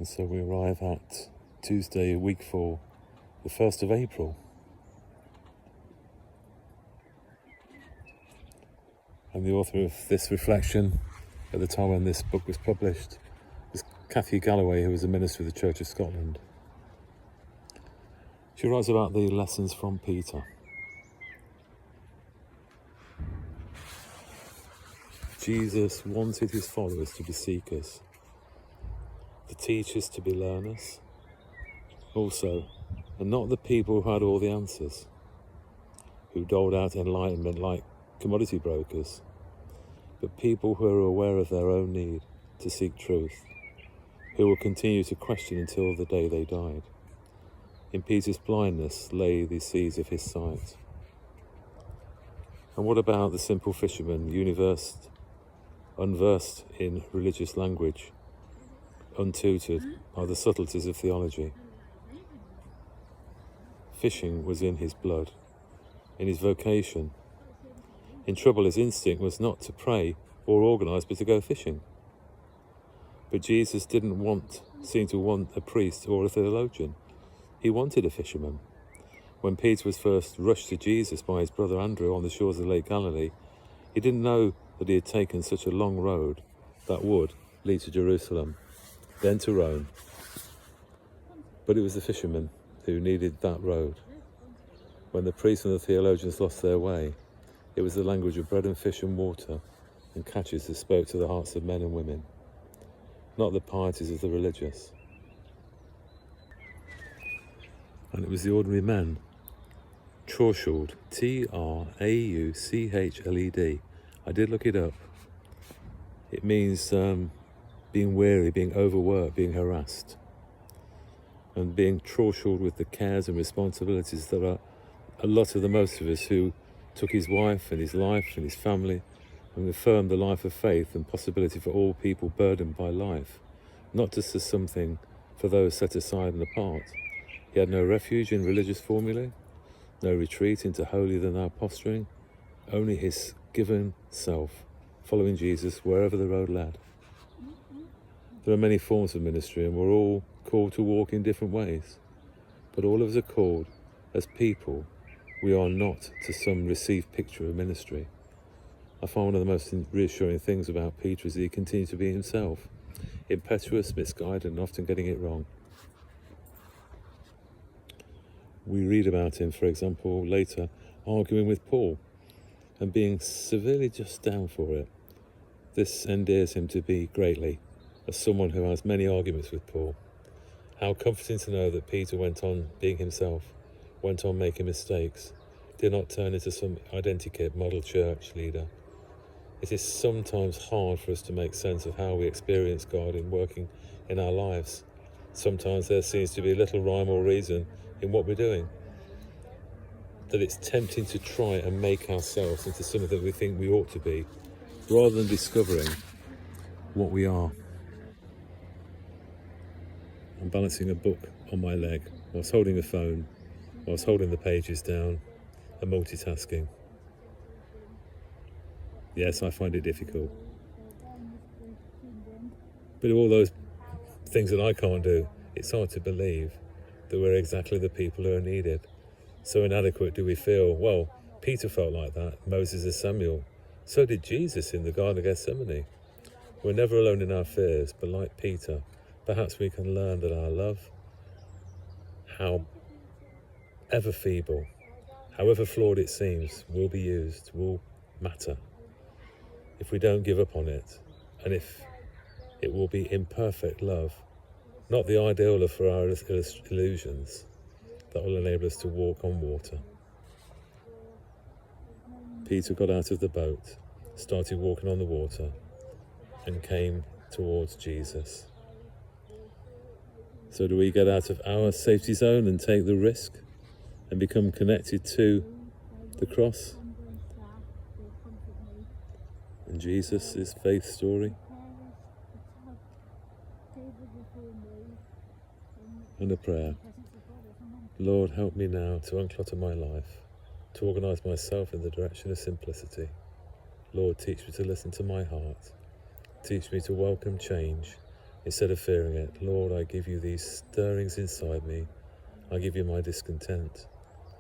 And so we arrive at Tuesday, week 4, the 1st of April. And the author of this reflection at the time when this book was published is Cathy Galloway, who was a minister of the Church of Scotland. She writes about the lessons from Peter. Jesus wanted his followers to be seekers, the teachers to be learners, also, and not the people who had all the answers, who doled out enlightenment like commodity brokers, but people who are aware of their own need to seek truth, who will continue to question until the day they died. In Peter's blindness lay the seeds of his sight. And what about the simple fisherman, unversed in religious language, untutored by the subtleties of theology? Fishing was in his blood, in his vocation. In trouble, his instinct was not to pray or organise, but to go fishing. But Jesus didn't seem to want a priest or a theologian. He wanted a fisherman. When Peter was first rushed to Jesus by his brother Andrew on the shores of Lake Galilee, he didn't know that he had taken such a long road that would lead to Jerusalem, then to Rome. But it was the fishermen who needed that road. When the priests and the theologians lost their way, it was the language of bread and fish and water and catches that spoke to the hearts of men and women, not the pieties of the religious. And it was the ordinary men, Trauchled, Trauchled. I did look it up. It means being weary, being overworked, being harassed, and being Trauchled with the cares and responsibilities that are a lot of the most of us who took his wife and his life and his family and affirmed the life of faith and possibility for all people burdened by life, not just as something for those set aside and apart. He had no refuge in religious formulae, no retreat into holier-than-thou posturing, only his given self, following Jesus wherever the road led. There are many forms of ministry, and we're all called to walk in different ways, but all of us are called as people. We are not to some received picture of ministry. I find one of the most reassuring things about Peter is that he continues to be himself, impetuous, misguided, and often getting it wrong. We read about him, for example, later, arguing with Paul and being severely just down for it. This endears him to be greatly, as someone who has many arguments with Paul. How comforting to know that Peter went on being himself, went on making mistakes, did not turn into some identikit model church leader. It is sometimes hard for us to make sense of how we experience God in working in our lives. Sometimes there seems to be little rhyme or reason in what we're doing. That it's tempting to try and make ourselves into something that we think we ought to be, rather than discovering what we are. I'm balancing a book on my leg, whilst holding a phone, whilst holding the pages down, and multitasking. Yes, I find it difficult. But of all those things that I can't do, it's hard to believe that we're exactly the people who are needed. So inadequate do we feel. Well, Peter felt like that, Moses and Samuel. So did Jesus in the Garden of Gethsemane. We're never alone in our fears, but like Peter, perhaps we can learn that our love, however feeble, however flawed it seems, will be used, will matter, if we don't give up on it, and if it will be imperfect love, not the ideal love for our illusions, that will enable us to walk on water. Peter got out of the boat, started walking on the water, and came towards Jesus. So do we get out of our safety zone and take the risk and become connected to the cross and Jesus' faith story? And a prayer. Lord, help me now to unclutter my life, to organise myself in the direction of simplicity. Lord, teach me to listen to my heart. Teach me to welcome change instead of fearing it. Lord, I give you these stirrings inside me. I give you my discontent.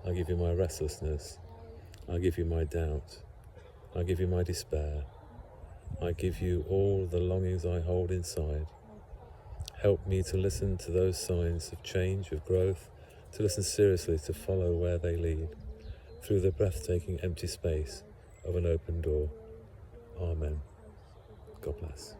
I give you my restlessness. I give you my doubt. I give you my despair. I give you all the longings I hold inside. Help me to listen to those signs of change, of growth, to listen seriously, to follow where they lead, through the breathtaking empty space of an open door. Amen. God bless.